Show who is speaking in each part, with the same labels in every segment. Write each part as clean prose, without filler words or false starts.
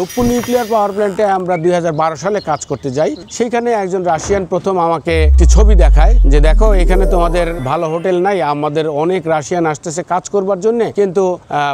Speaker 1: Rooppur nuclear power প্ল্যান্টে আমরা 2012 সালে কাজ করতে যাই। সেইখানে একজন রাশিয়ান প্রথম আমাকে একটি ছবি দেখায় যে দেখো এখানে তোমাদের ভালো হোটেল নাই, আমাদের অনেক রাশিয়ান আসতেছে কাজ করবার জন্য, কিন্তু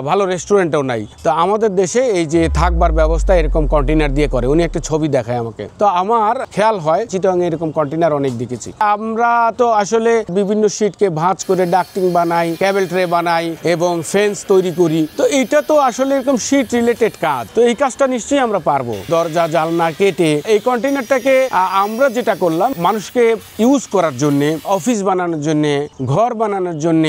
Speaker 1: ভালো রেস্টুরেন্টও নাই। তো আমাদের দেশে এই যে থাকবার ব্যবস্থা এরকম কন্টেইনার দিয়ে করে, উনি একটা ছবি দেখায় আমাকে। তো আমার খেয়াল হয় চিটাং এরকম কন্টেইনার অনেক দেখেছি। আমরা তো আসলে বিভিন্ন শীটকে ভাঁজ করে ডাক্টিং বানাই, ক্যাবেল ট্রে বানাই এবং ফেন্স তৈরি করি। তো এটা তো আসলে এরকম শীট রিলেটেড কাজ, তো এই কাজটা নিশ্চয়ই আমরা পারবো। দরজা জানলা কেটে এই কন্টেইনারটাকে আমরা যেটা করলাম মানুষকে ইউজ করার জন্য, অফিস বানানোর জন্য, ঘর বানানোর জন্য।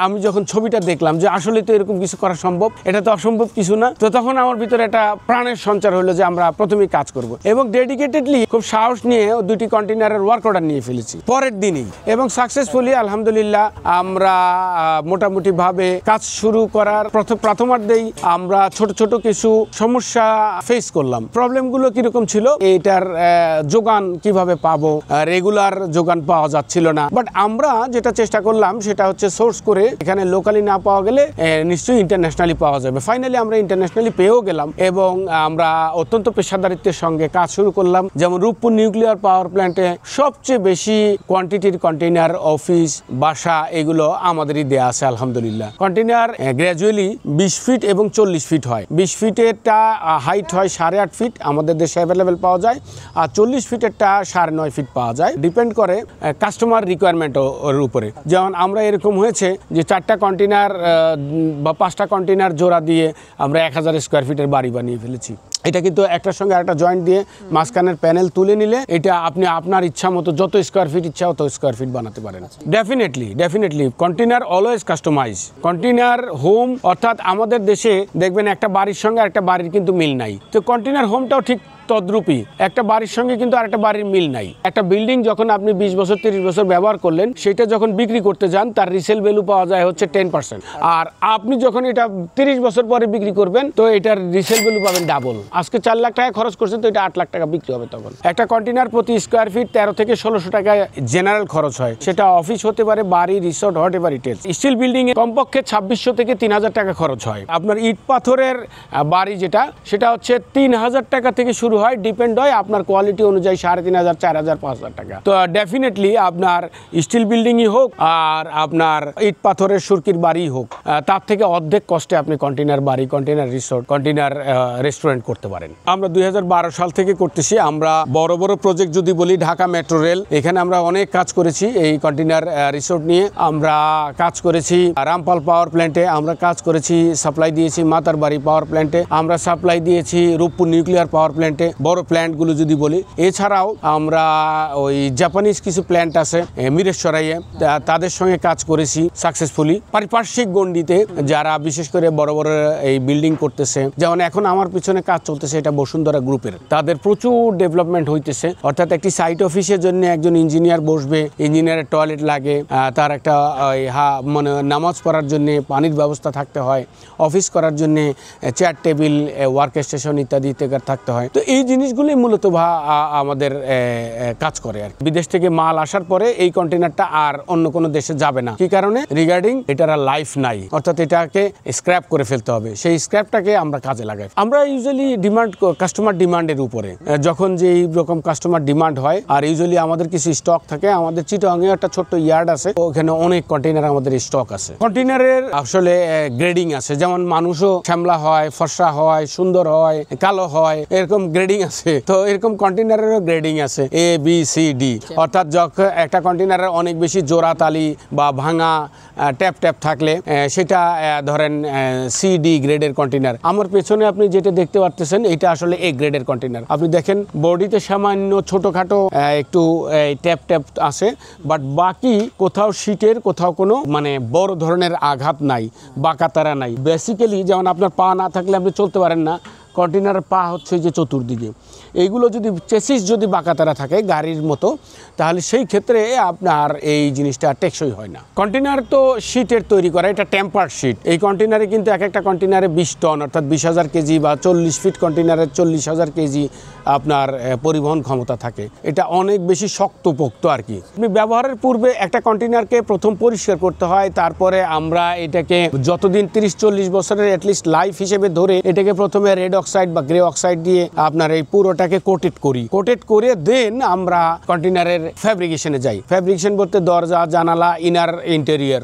Speaker 1: আমি যখন ছবিটা দেখলাম যে আসলে তো এরকম কিছু করা সম্ভব, এটা তো অসম্ভব কিছু না। তো তখন আমার ভিতরে একটা প্রাণের সঞ্চার হলো যে আমরা প্রথমেই কাজ করব এবং ডেডিকেটেডলি খুব সাহস নিয়ে দুটি কন্টেইনারের ওয়ার্ক অর্ডার নিয়ে ফেলেছি পরের দিনই এবং সাকসেসফুলি আলহামদুলিল্লাহ আমরা মোটামুটি ভাবে কাজ শুরু করার প্রথমার্ধেই আমরা ছোট ছোট কিছু সমস্যা ফেস করলাম। প্রবলেমগুলো কিরকম ছিল, এটার যোগান কিভাবে পাবো, রেগুলার যোগান পাওয়া যাচ্ছিল না। বাট আমরা যেটা চেষ্টা করলাম সেটা হচ্ছে সোর্স করে, এখানে লোকালি না পাওয়া গেলে নিশ্চয়ই ইন্টারন্যাশনালি পাওয়া যাবে। ফাইনালি আমরা ইন্টারন্যাশনালি পেয়েও গেলাম এবং আমরা অত্যন্ত পেশাদারিত্বের সঙ্গে কাজ শুরু করলাম। যেমন রূপপুর নিউক্লিয়ার পাওয়ার প্ল্যান্টে সবচেয়ে বেশি কোয়ান্টিটির কন্টেইনার, অফিস, বাসা এগুলো আমাদেরই দেয়া আছে আলহামদুলিল্লাহ। কন্টেইনার গ্র্যাজুয়ালি 20 ফিট এবং 40 ফিট হয়। 20 ফিটেরটা হাইট হয় 8.5 ফিট, আমাদের দেশে অ্যাভেলেবেল পাওয়া যায়, আর 40 ফিটেরটা 9.5 ফিট পাওয়া যায়। ডিপেন্ড করে কাস্টমার রিকোয়ারমেন্টের উপরে। যেমন আমরা এরকম হয়েছে যে 4টা কন্টেইনার বা 5টা কন্টেইনার জোড়া দিয়ে আমরা 1000 স্কোয়ার ফিটের বাড়ি বানিয়ে ফেলেছি। এটা কিন্তু একটার সঙ্গে একটা জয়েন্ট দিয়ে মাঝখানের প্যানেল তুলে নিলে এটা আপনি আপনার ইচ্ছা মতো যত স্কোয়ার ফিট ইচ্ছা তত স্কোয়ার ফিট বানাতে পারেন। Definitely container always customize. Container home অর্থাৎ আমাদের দেশে দেখবেন একটা বাড়ির সঙ্গে একটা বাড়ির কিন্তু মিল নাই, তো কন্টেইনার হোমটাও ঠিক তদ্রূপী। একটা বাড়ির সঙ্গে কিন্তু আরেকটা বাড়ির মিল নাই। একটা বিল্ডিং যখন আপনি 20 বছর 30 বছর ব্যবহার করলেন, সেটা যখন বিক্রি করতে যান তার রিসেল ভ্যালু পাওয়া যায় হচ্ছে 10%। আর আপনি যখন এটা 30 বছর পরে বিক্রি করবেন তো এটার রিসেল ভ্যালু পাবেন ডাবল। আজকে 4 লাখ টাকা খরচ করছেন তো এটা 8 লাখ টাকা বিক্রি হবে। তখন একটা কন্টেইনার প্রতি স্কোয়ার ফিট 13 থেকে 1600 টাকা জেনারেল খরচ হয়। সেটা অফিস হতে পারে, বাড়ি, resort, whatever it is. Steel building এ কমপক্ষে 2600 থেকে 3000 টাকা খরচ হয়। আপনার ইট পাথরের বাড়ি যেটা, সেটা হচ্ছে 3000 টাকা থেকে শুরু হয়, ডিপেন্ড হয় আপনার কোয়ালিটি অনুযায়ী 3500, 4000, 5000 টাকা। তো ডেফিনেটলি আপনার স্টিল বিল্ডিংই হোক আর আপনার ইট পাথরের সুরকির বাড়ি হোক, তার থেকে অর্ধেক কষ্টে আপনি কন্টেইনার বাড়ি, কন্টেইনার রিসোর্ট, কন্টেইনার রেস্টুরেন্ট করতে পারেন। আমরা 2012 সাল থেকে করতেছি। আমরা বড় বড় প্রজেক্ট যদি বলি, ঢাকা মেট্রো রেল, এখানে আমরা অনেক কাজ করেছি। এই কন্টেইনার রিসোর্ট নিয়ে আমরা কাজ করেছি। রামপাল পাওয়ার প্ল্যান্টে আমরা কাজ করেছি, সাপ্লাই দিয়েছি। মাতারবাড়ি পাওয়ার প্ল্যান্টে আমরা সাপ্লাই দিয়েছি। রূপপুর নিউক্লিয়ার পাওয়ার প্ল্যান্টে বড় প্ল্যান্টগুলো যদি বলি, এছাড়াও আমরা ওই জাপানিজ কিছু প্ল্যান্ট আছে মিরেশ্বরাইয়ে, তাদের সঙ্গে কাজ করেছি সাকসেসফুলি। পারিপার্শ্বিক গণ্ডিতে যারা বিশেষ করে বড় বড় এই বিল্ডিং করতেছে, যেমন এখন আমার পিছনে কাজ চলতেছে, এটা বসুন্ধরা গ্রুপের, তাদের প্রচুর ডেভেলপমেন্ট হইতেছে। অর্থাৎ একটি সাইট অফিসের জন্য একজন ইঞ্জিনিয়ার বসবে, ইঞ্জিনিয়ারের টয়লেট লাগে, তার একটা মানে নামাজ পড়ার জন্য পানির ব্যবস্থা থাকতে হয়, অফিস করার জন্য চেয়ার টেবিল, ওয়ার্ক স্টেশন ইত্যাদি থাকতে হয়। তো এই জিনিসগুলি মূলত আমাদের কাজ করে আর বিদেশ থেকে মাল আসার পরে এই কন্টেইনারটা আর অন্য কোনো দেশে যাবে না। কি কারণে? রিগার্ডিং এটার লাইফ নাই, অর্থাৎ এটাকে স্ক্র্যাপ করে ফেলতে হবে। সেই স্ক্র্যাপটাকে আমরা কাজে লাগাই। আমরা ইউজুয়ালি ডিমান্ড, কাস্টমার ডিমান্ডের উপরে, যখন যে এইরকম কাস্টমার ডিমান্ড হয়, আর ইউজুয়ালি আমাদের কিছু স্টক থাকে। আমাদের চিটাগাংয়ে একটা ছোট্ট ইয়ার্ড আছে, ওখানে অনেক কন্টেইনার আমাদের স্টক আছে। কন্টেইনারের আসলে গ্রেডিং আছে, যেমন মানুষও শ্যামলা হয়, ফর্সা হয়, সুন্দর হয়, কালো হয়, এরকম গ্রেডিং আছে। তো এরকম কন্টেইনারেরও গ্রেডিং আছে A B C D, অর্থাৎ যখন একটা কন্টেইনারের অনেক বেশি জোড়া তালি বা ভাঙা ট্যাপ থাকলে সেটা ধরেন CD গ্রেডের কন্টেইনার। আমার পেছনে আপনি যেটা দেখতে পাচ্ছেন এটা আসলে A গ্রেডের কন্টেইনার। আপনি দেখেন বডিতে সামান্য ছোটখাটো একটু ট্যাপ আছে, বাট বাকি কোথাও শীটের কোথাও কোনো মানে বড় ধরনের আঘাত নাই, বাঁকাতারা নাই। বেসিক্যালি যেমন আপনার পা না থাকলে আপনি চলতে পারেন না, কন্টেইনারের পা হচ্ছে যে চতুর্দিকে। এইগুলো যদি চেসিস যদি বাঁকাতারা থাকে গাড়ির মতো, তাহলে সেই ক্ষেত্রে আপনার এই জিনিসটা টেকসই হয় না। কন্টেইনার তো শীটের তৈরি করা, এটা টেম্পার শীট। এই কন্টেইনারে কিন্তু এক একটা কন্টেইনারে 20 টন অর্থাৎ 20,000 কেজি বা 40 ফিট কন্টেইনারের 40,000 কেজি আপনার পরিবহন ক্ষমতা থাকে। এটা অনেক বেশি শক্তপোক্ত আর কি। আপনি ব্যবহারের পূর্বে একটা কন্টেইনারকে প্রথম পরিষ্কার করতে হয়, তারপরে আমরা এটাকে যতদিন 30-40 বছরের অ্যাটলিস্ট লাইফ হিসেবে ধরে এটাকে প্রথমে রেড অক্সাইড বা গ্রে অক্সাইড দিয়ে আপনার এই পুরোটাকে কোটেড করে দেন আমরা কন্টেনারের ফ্যাব্রিকেশনে যাই। ফ্যাব্রিকেশন বলতে দরজা, জানালা, ইনার, ইন্টেরিয়র